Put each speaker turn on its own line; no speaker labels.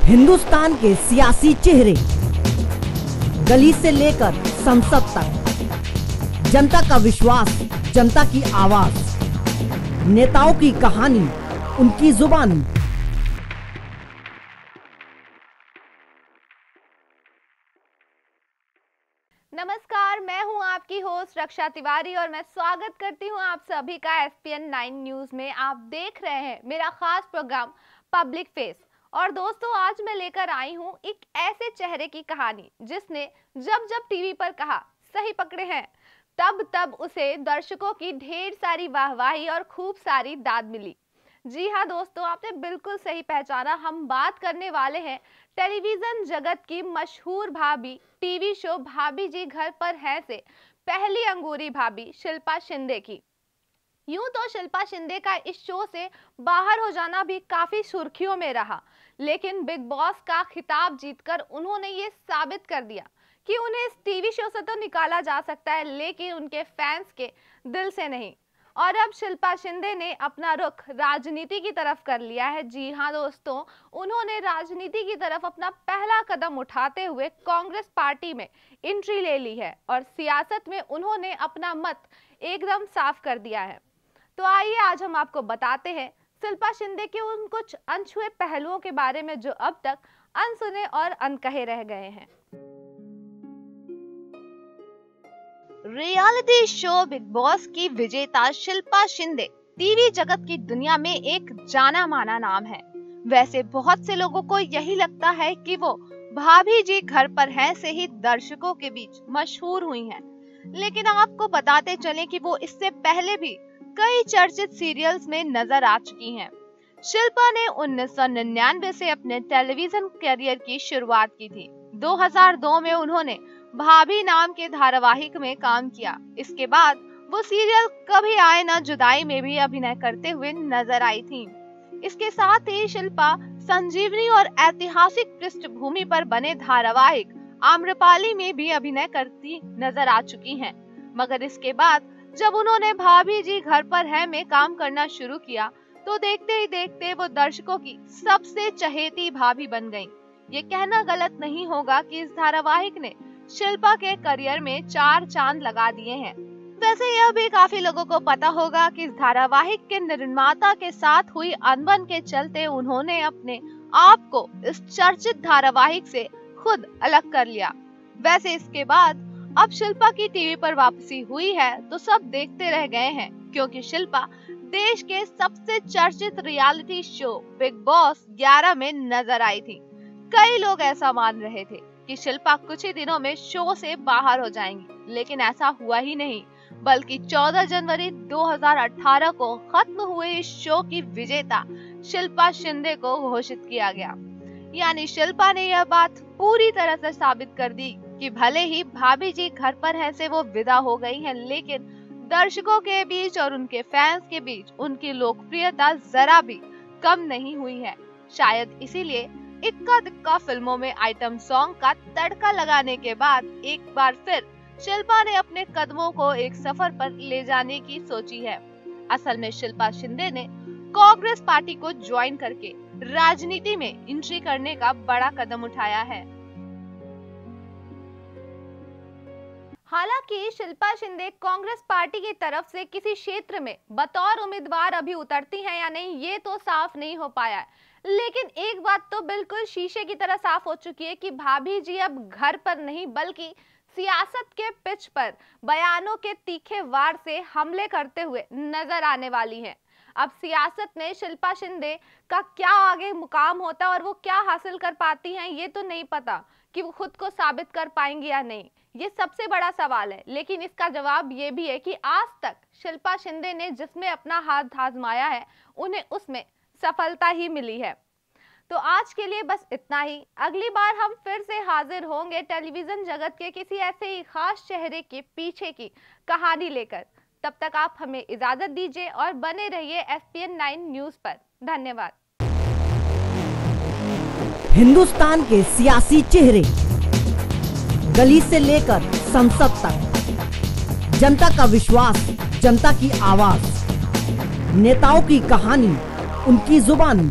हिंदुस्तान के सियासी चेहरे, गली से लेकर संसद तक, जनता का विश्वास, जनता की आवाज, नेताओं की कहानी, उनकी जुबानी।
नमस्कार, मैं हूं आपकी होस्ट रक्षा तिवारी और मैं स्वागत करती हूं आप सभी का SPN 9 न्यूज में। आप देख रहे हैं मेरा खास प्रोग्राम पब्लिक फेस। और दोस्तों, आज मैं लेकर आई हूं एक ऐसे चेहरे की कहानी जिसने जब जब टीवी पर कहा सही पकड़े हैं, तब तब उसे दर्शकों की ढेर सारी वाहवाही और खूब सारी दाद मिली। जी हाँ दोस्तों, आपने बिल्कुल सही पहचाना। हम बात करने वाले हैं टेलीविजन जगत की मशहूर भाभी, टीवी शो भाभी जी घर पर है से पहली अंगूरी भाभी शिल्पा शिंदे की। यूं तो शिल्पा शिंदे का इस शो से बाहर हो जाना भी काफी सुर्खियों में रहा, लेकिन बिग बॉस का खिताब जीतकर उन्होंने ये साबित कर दिया कि उन्हें इस टीवी शो से तो निकाला जा सकता है, लेकिन उनके फैंस के दिल से नहीं। और अब शिल्पा शिंदे ने अपना रुख राजनीति की तरफ कर लिया है। जी हाँ दोस्तों, उन्होंने राजनीति की तरफ अपना पहला कदम उठाते हुए कांग्रेस पार्टी में एंट्री ले ली है और सियासत में उन्होंने अपना मत एकदम साफ कर दिया है। तो आइए आज हम आपको बताते हैं शिल्पा शिंदे के उन कुछ अनछुए पहलुओं के बारे में जो अब तक अनसुने और अनकहे रह गए हैं। रियलिटी शो बिग बॉस की विजेता शिल्पा शिंदे टीवी जगत की दुनिया में एक जाना माना नाम है। वैसे बहुत से लोगों को यही लगता है कि वो भाभी जी घर पर हैं से ही दर्शकों के बीच मशहूर हुई हैं, लेकिन आपको बताते चले कि वो इससे पहले भी कई चर्चित सीरियल्स में नजर आ चुकी हैं। शिल्पा ने 1999 से अपने टेलीविजन करियर की शुरुआत की थी। 2002 में उन्होंने भाभी नाम के धारावाहिक में काम किया। इसके बाद वो सीरियल कभी आए ना जुदाई में भी अभिनय करते हुए नजर आई थी। इसके साथ ही शिल्पा संजीवनी और ऐतिहासिक पृष्ठभूमि पर बने धारावाहिक आम्रपाली में भी अभिनय करती नजर आ चुकी हैं। मगर इसके बाद जब उन्होंने भाभी जी घर पर है में काम करना शुरू किया तो देखते ही देखते वो दर्शकों की सबसे चहेती भाभी बन गईं। ये कहना गलत नहीं होगा कि इस धारावाहिक ने शिल्पा के करियर में 4 चांद लगा दिए हैं। वैसे यह भी काफी लोगों को पता होगा कि इस धारावाहिक के निर्माता के साथ हुई अनबन के चलते उन्होंने अपने आप को इस चर्चित धारावाहिक से खुद अलग कर लिया। वैसे इसके बाद अब शिल्पा की टीवी पर वापसी हुई है तो सब देखते रह गए हैं, क्योंकि शिल्पा देश के सबसे चर्चित रियलिटी शो बिग बॉस 11 में नजर आई थी। कई लोग ऐसा मान रहे थे कि शिल्पा कुछ ही दिनों में शो से बाहर हो जाएंगी, लेकिन ऐसा हुआ ही नहीं, बल्कि 14 जनवरी 2018 को खत्म हुए इस शो की विजेता शिल्पा शिंदे को घोषित किया गया। यानी शिल्पा ने यह बात पूरी तरह से साबित कर दी कि भले ही भाभी जी घर पर है से वो विदा हो गई हैं, लेकिन दर्शकों के बीच और उनके फैंस के बीच उनकी लोकप्रियता जरा भी कम नहीं हुई है। शायद इसीलिए इक्का दुक्का फिल्मों में आइटम सॉन्ग का तड़का लगाने के बाद एक बार फिर शिल्पा ने अपने कदमों को एक सफर पर ले जाने की सोची है। असल में शिल्पा शिंदे ने कांग्रेस पार्टी को ज्वाइन करके राजनीति में एंट्री करने का बड़ा कदम उठाया है। हालांकि शिल्पा शिंदे कांग्रेस पार्टी की तरफ से किसी क्षेत्र में बतौर उम्मीदवार अभी उतरती हैं या नहीं, ये तो साफ नहीं हो पाया है। लेकिन एक बात तो बिल्कुल शीशे की तरह साफ हो चुकी है कि भाभी जी अब घर पर नहीं बल्कि सियासत के पिच पर बयानों के तीखे वार से हमले करते हुए नजर आने वाली हैं। अब सियासत में शिल्पा शिंदे का क्या आगे मुकाम होता है और वो क्या हासिल कर पाती हैं, ये तो नहीं पता कि वो खुद को साबित कर पाएंगी या नहीं। ये सबसे बड़ा सवाल है, लेकिन इसका जवाब ये भी है कि आज तक शिल्पा शिंदे ने जिसमें अपना हाथ आजमाया है उन्हें उसमें सफलता ही मिली है। तो आज के लिए बस इतना ही। अगली बार हम फिर से हाजिर होंगे टेलीविजन जगत के किसी ऐसे ही खास चेहरे के पीछे की कहानी लेकर। तब तक आप हमें इजाजत दीजिए और बने रहिए SPN 9 न्यूज पर। धन्यवाद।
हिंदुस्तान के सियासी चेहरे, गली से लेकर संसद तक, जनता का विश्वास, जनता की आवाज, नेताओं की कहानी, उनकी जुबानी।